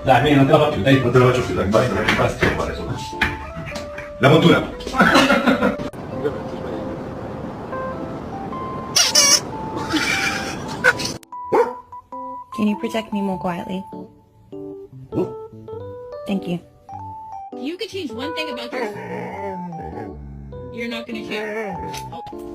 Dai, meglio non te la fa più, dai, non te la faccio più, dai, basta fare solo. La montura. Can you protect me more quietly? Thank you. You could change one thing about yourself. You're not gonna share. Oh.